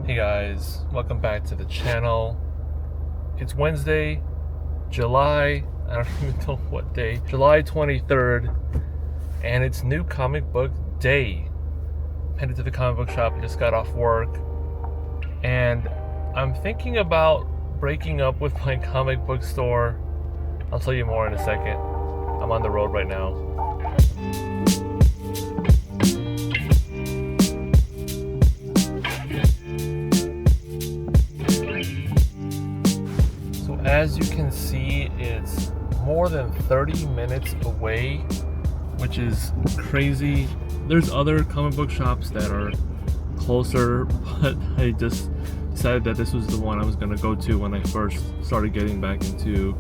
Hey guys, welcome back to the channel. It's Wednesday, July, I don't even know what day, July 23rd, and it's New Comic Book Day. I'm headed to the comic book shop, I just got off work, and I'm thinking about breaking up with my comic book store. I'll tell you more in a second. I'm on the road right now. As you can see, it's more than 30 minutes away, which is crazy. There's other comic book shops that are closer, but I just decided that this was the one I was going to go to when I first started getting back into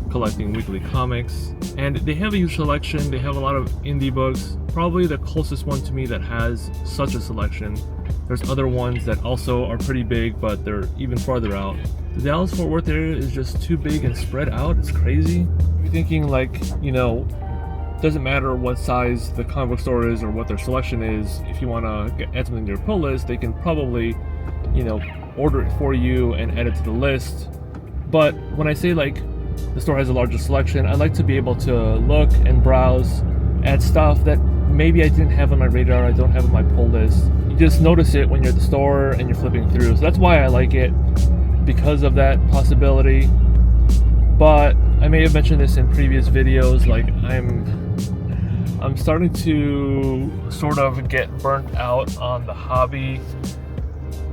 collecting weekly comics. And they have a huge selection. They have a lot of indie books. Probably the closest one to me that has such a selection. There's other ones that also are pretty big, but they're even farther out. The Dallas-Fort Worth area is just too big and spread out. It's crazy. You're thinking like, doesn't matter what size the comic book store is or what their selection is. If you want to add something to your pull list, they can probably, order it for you and add it to the list. But when I say like the store has a larger selection, I like to be able to look and browse at stuff that maybe I didn't have on my radar, I don't have on my pull list. You just notice it when you're at the store and you're flipping through. So that's why I like it, because of that possibility. But I may have mentioned this in previous videos, like I'm starting to sort of get burnt out on the hobby.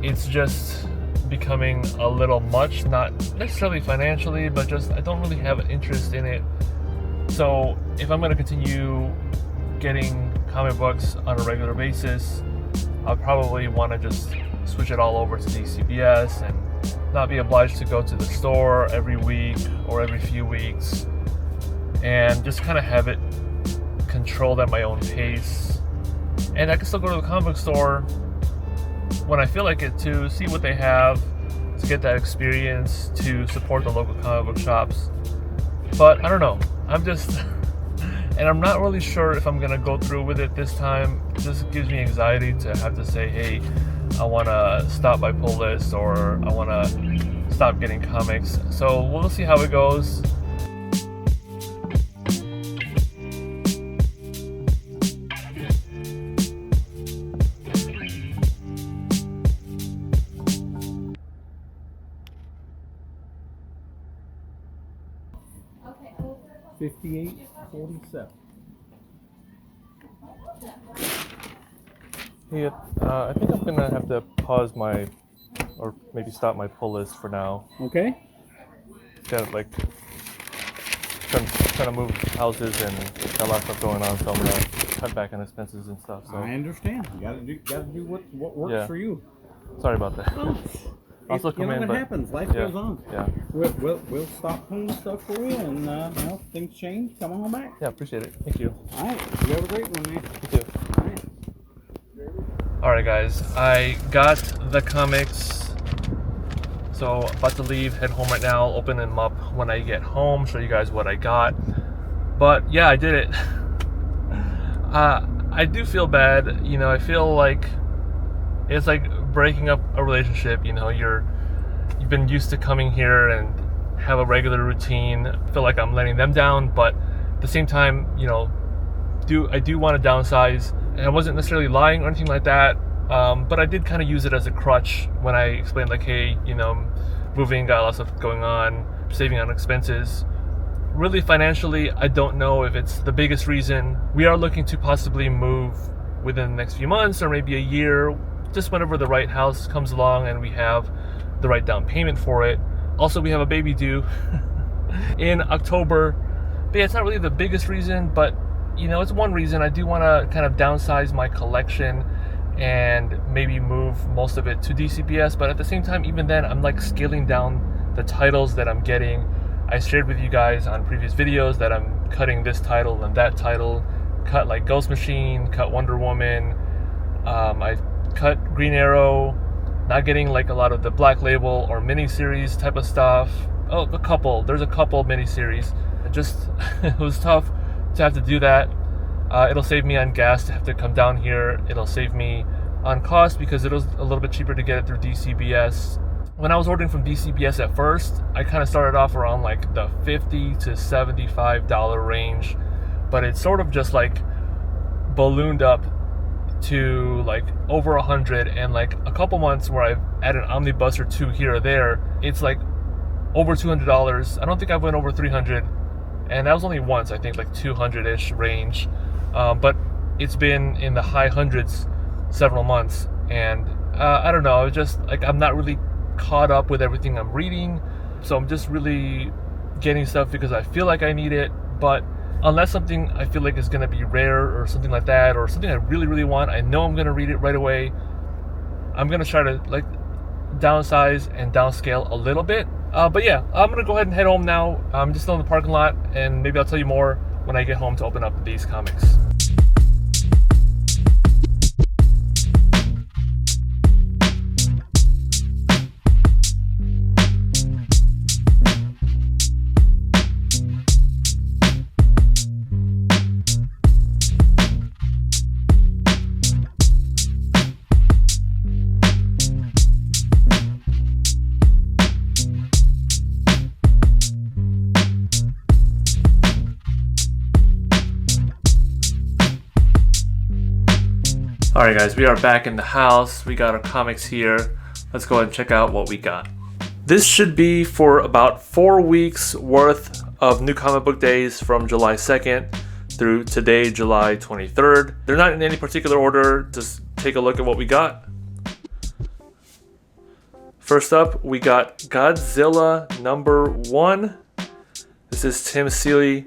It's just becoming a little much, not necessarily financially, but just I don't really have an interest in it. So if I'm going to continue getting comic books on a regular basis, I'll probably want to just switch it all over to ncbd and not be obliged to go to the store every week or every few weeks, and just kind of have it controlled at my own pace. And I can still go to the comic book store when I feel like it to see what they have, to get that experience, to support the local comic book shops. But I don't know, I'm just and I'm not really sure if I'm gonna go through with it this time. It just gives me anxiety to have to say, hey, I want to stop my pull list, or I want to stop getting comics. So we'll see how it goes. $58.47. Hey, I think I'm gonna have to pause or maybe stop my pull list for now. Okay. Got like trying to move houses and got a lot of stuff going on, so I'm gonna cut back on expenses and stuff. So I understand. You gotta do what works for you. Sorry about that. Well, Also come in, what happens? Life goes on. Yeah. We'll stop pulling stuff for you, and things change. Come on back. Yeah, appreciate it. Thank you. All right. You have a great one, man. You too. All right. Alright guys, I got the comics, so about to leave, head home right now. I'll open them up when I get home, show you guys what I got. But yeah, I did it. I do feel bad, I feel like it's like breaking up a relationship. You've been used to coming here and have a regular routine. I feel like I'm letting them down, but at the same time, I do want to downsize. And I wasn't necessarily lying or anything like that, but I did kind of use it as a crutch when I explained like, hey, moving, got a lot of stuff going on, saving on expenses. Really financially, I don't know if it's the biggest reason. We are looking to possibly move within the next few months or maybe a year, just whenever the right house comes along and we have the right down payment for it. Also, we have a baby due in October. But yeah, it's not really the biggest reason, but it's one reason. I do want to kind of downsize my collection and maybe move most of it to DCBS, but at the same time, even then, I'm like scaling down the titles that I'm getting. I shared with you guys on previous videos that I'm cutting this title and that title, cut like Ghost Machine, cut Wonder Woman, I cut Green Arrow, not getting like a lot of the Black Label or miniseries type of stuff. Oh, there's a couple miniseries. It was tough to have to do that. It'll save me on gas to have to come down here. It'll save me on cost because it was a little bit cheaper to get it through DCBS. When I was ordering from DCBS at first, I kind of started off around like the $50 to $75 range, but it sort of just like ballooned up to like over 100, and like a couple months where I've added an omnibus or two here or there, it's like over $200. I don't think I went over 300, and that was only once, I think like 200-ish range, but it's been in the high hundreds several months, and I don't know, it's just like I'm not really caught up with everything I'm reading, so I'm just really getting stuff because I feel like I need it, but unless something I feel like is going to be rare or something like that, or something I really, really want, I know I'm going to read it right away, I'm going to try to like downsize and downscale a little bit. But yeah, I'm going to go ahead and head home now. I'm just still in the parking lot, and maybe I'll tell you more when I get home to open up these comics. Alright guys, we are back in the house. We got our comics here. Let's go ahead and check out what we got. This should be for about 4 weeks worth of new comic book days from July 2nd through today, July 23rd. They're not in any particular order, just take a look at what we got. First up, we got Godzilla #1. This is Tim Seeley.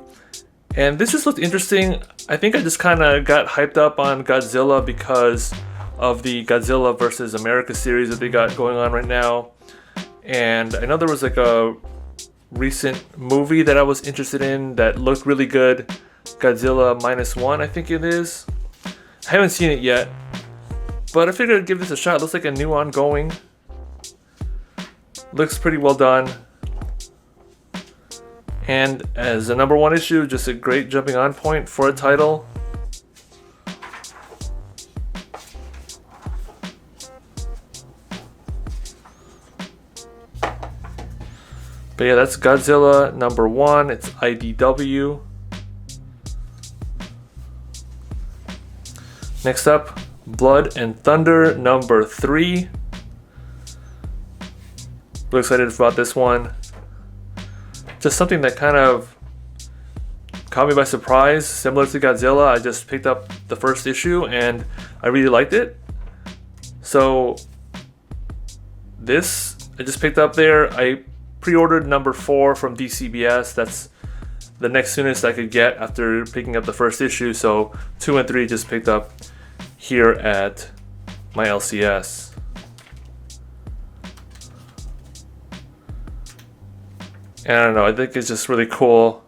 And this just looked interesting. I think I just kind of got hyped up on Godzilla because of the Godzilla vs. America series that they got going on right now. And I know there was like a recent movie that I was interested in that looked really good. Godzilla -1, I think it is. I haven't seen it yet, but I figured I'd give this a shot. It looks like a new ongoing. Looks pretty well done. And as a #1 issue, just a great jumping on point for a title. But yeah, that's Godzilla #1. It's IDW. Next up, Blood and Thunder #3. Really excited about this one. Just something that kind of caught me by surprise. Similar to Godzilla, I just picked up the first issue and I really liked it. So this I just picked up there. I pre-ordered #4 from DCBS. That's the next soonest I could get after picking up the first issue. So 2 and 3 just picked up here at my LCS. And I don't know, I think it's just really cool.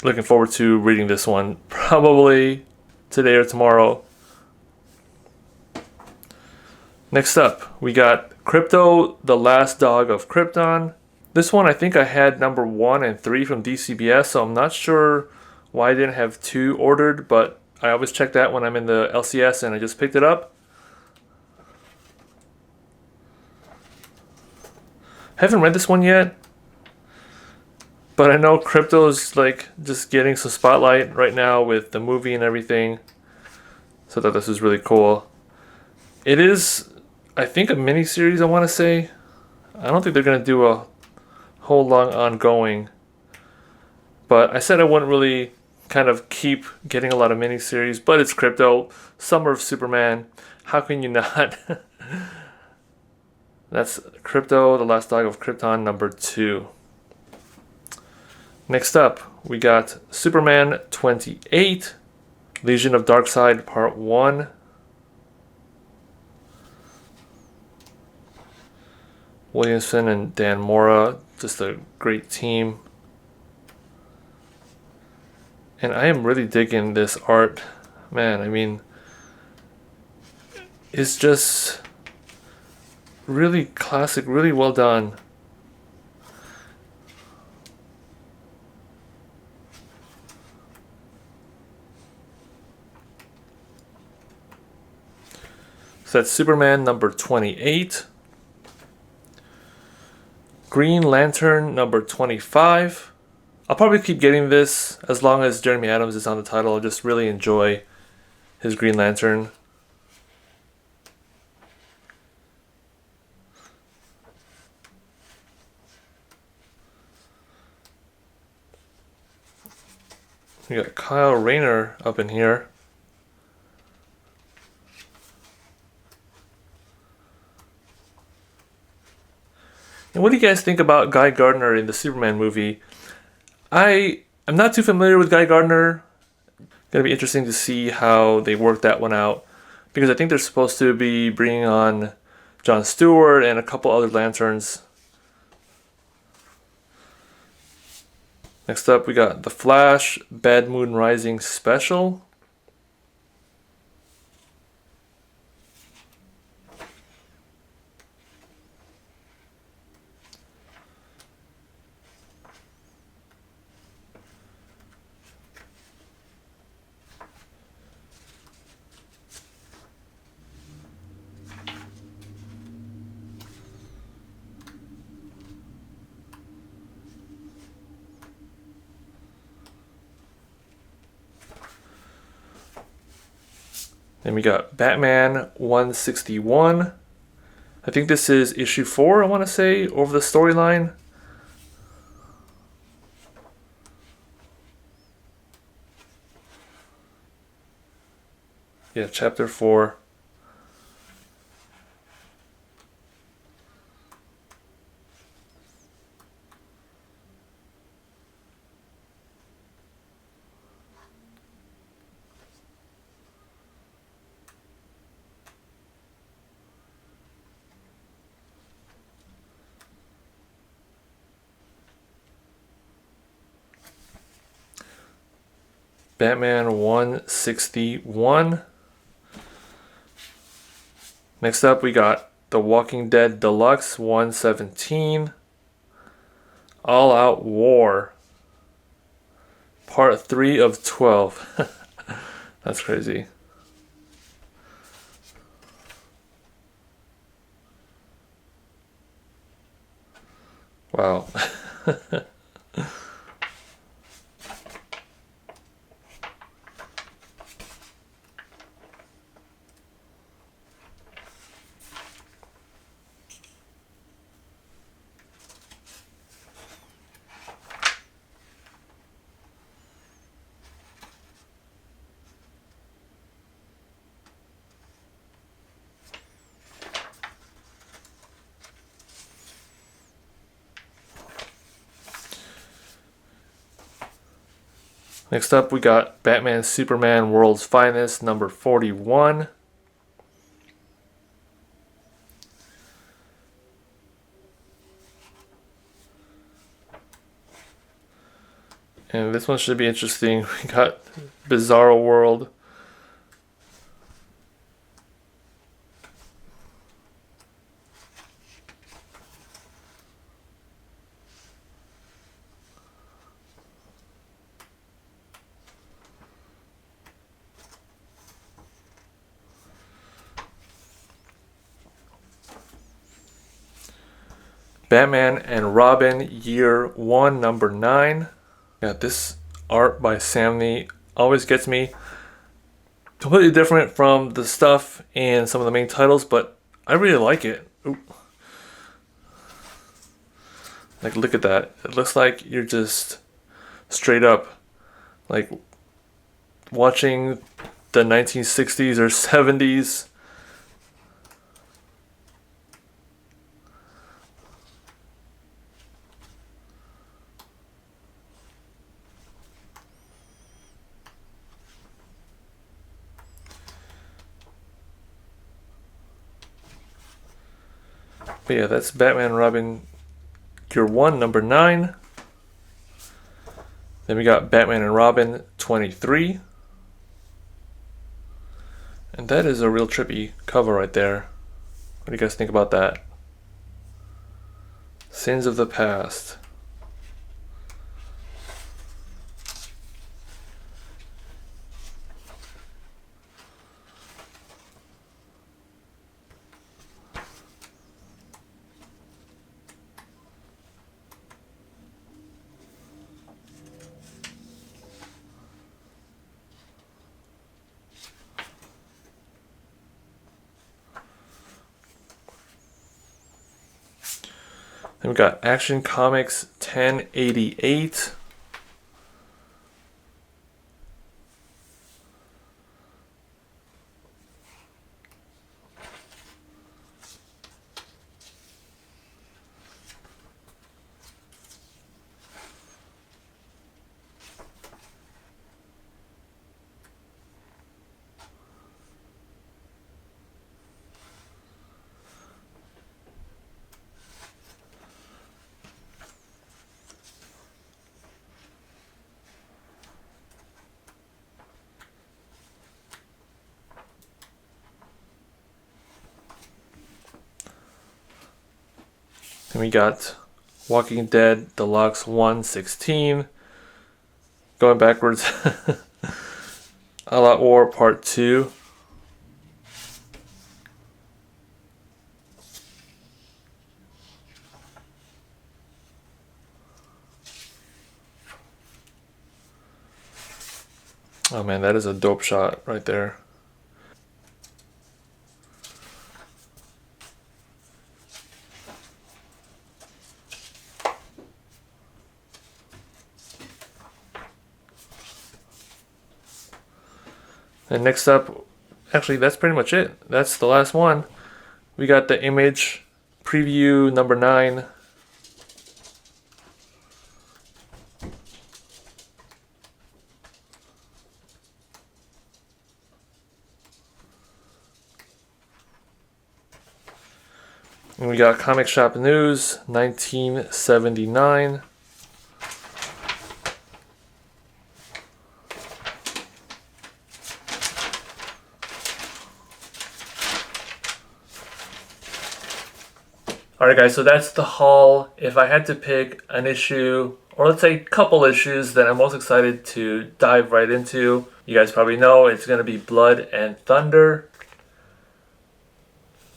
Looking forward to reading this one, probably today or tomorrow. Next up, we got Crypto, the Last Dog of Krypton. This one I think I had #1 and 3 from DCBS, so I'm not sure why I didn't have 2 ordered, but I always check that when I'm in the LCS and I just picked it up. Haven't read this one yet, but I know Crypto's like just getting some spotlight right now with the movie and everything, so I thought this was really cool. It is, I think, a mini-series, I want to say. I don't think they're going to do a whole long ongoing, but I said I wouldn't really kind of keep getting a lot of mini-series, but it's Crypto, Summer of Superman, how can you not? That's Crypto, the Last Dog of Krypton #2. Next up, we got Superman 28, Legion of Darkseid Part 1. Williamson and Dan Mora, just a great team. And I am really digging this art. Man, I mean, it's just really classic, really well done. So that's Superman number 28. Green Lantern number 25. I'll probably keep getting this as long as Jeremy Adams is on the title. I just really enjoy his Green Lantern. We got Kyle Rayner up in here. And what do you guys think about Guy Gardner in the Superman movie? I'm not too familiar with Guy Gardner. Gonna be interesting to see how they work that one out, because I think they're supposed to be bringing on Jon Stewart and a couple other Lanterns. Next up, we got The Flash Bad Moon Rising Special. Then we got Batman 161. I think this is issue 4, I want to say, over the storyline. Yeah, chapter 4. Batman 161. Next up, we got The Walking Dead Deluxe 117. All Out War. Part 3 of 12. That's crazy. Wow. Next up, we got Batman Superman World's Finest number 41. And this one should be interesting. We got Bizarro World. Batman and Robin Year 1 number 9. Yeah, this art by Samney always gets me. Completely different from the stuff in some of the main titles, but I really like it. Ooh. Like, look at that. It looks like you're just straight up like watching the 1960s or 70s. But yeah, that's Batman and Robin Year 1 number 9. Then we got Batman and Robin 23. And that is a real trippy cover right there. What do you guys think about that? Sins of the Past. we got Action Comics 1088. Then we got Walking Dead Deluxe 116. Going backwards. All Out War Part 2. Oh man, that is a dope shot right there. And next up, actually that's pretty much it. That's the last one. We got the Image Preview number 9. And we got Comic Shop News 1979. Alright guys, so that's the haul. If I had to pick an issue, or let's say a couple issues that I'm most excited to dive right into, you guys probably know it's going to be Blood and Thunder.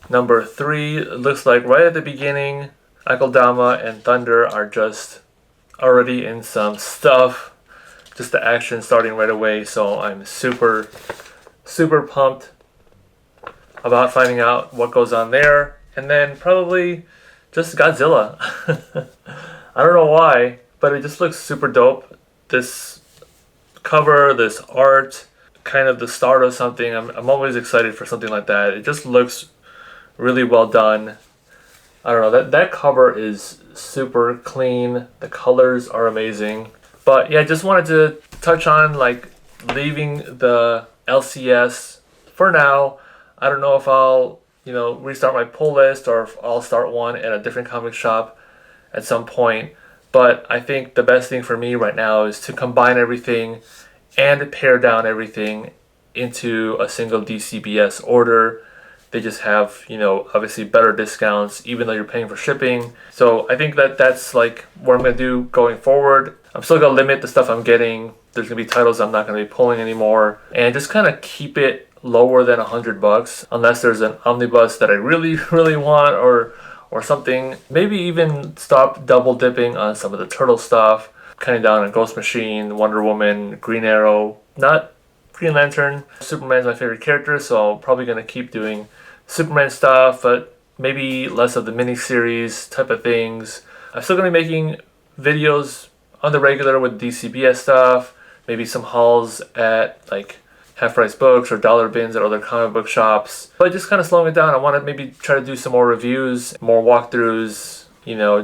Number 3, it looks like right at the beginning, Akeldama and Thunder are just already in some stuff. Just the action starting right away, so I'm super pumped about finding out what goes on there. And then probably just Godzilla. I don't know why, but it just looks super dope. This cover, this art, kind of the start of something. I'm always excited for something like that. It just looks really well done. I don't know, that cover is super clean. The colors are amazing. But yeah, just wanted to touch on like leaving the LCS for now. I don't know if I'll restart my pull list or if I'll start one at a different comic shop at some point. But I think the best thing for me right now is to combine everything and pare down everything into a single DCBS order. They just have, obviously better discounts even though you're paying for shipping. So I think that's like what I'm going to do going forward. I'm still going to limit the stuff I'm getting. There's going to be titles I'm not going to be pulling anymore. And just kind of keep it lower than $100 unless there's an omnibus that I really want or something. Maybe even stop double dipping on some of the Turtle stuff, cutting down on Ghost Machine, Wonder Woman, Green Arrow, not Green Lantern. Superman's my favorite character, so I'm probably going to keep doing Superman stuff, but maybe less of the miniseries type of things. I'm still going to be making videos on the regular with DCBS stuff, maybe some hauls at like half-price books or dollar bins at other comic book shops. But just kind of slowing it down. I want to maybe try to do some more reviews, more walkthroughs,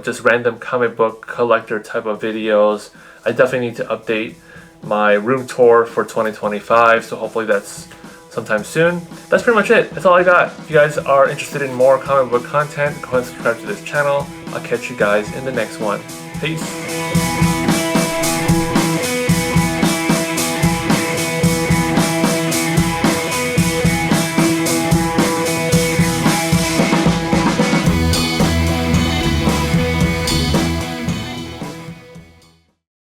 just random comic book collector type of videos. I definitely need to update my room tour for 2025, so hopefully that's sometime soon. That's pretty much it. That's all I got. If you guys are interested in more comic book content, go ahead and subscribe to this channel. I'll catch you guys in the next one. Peace.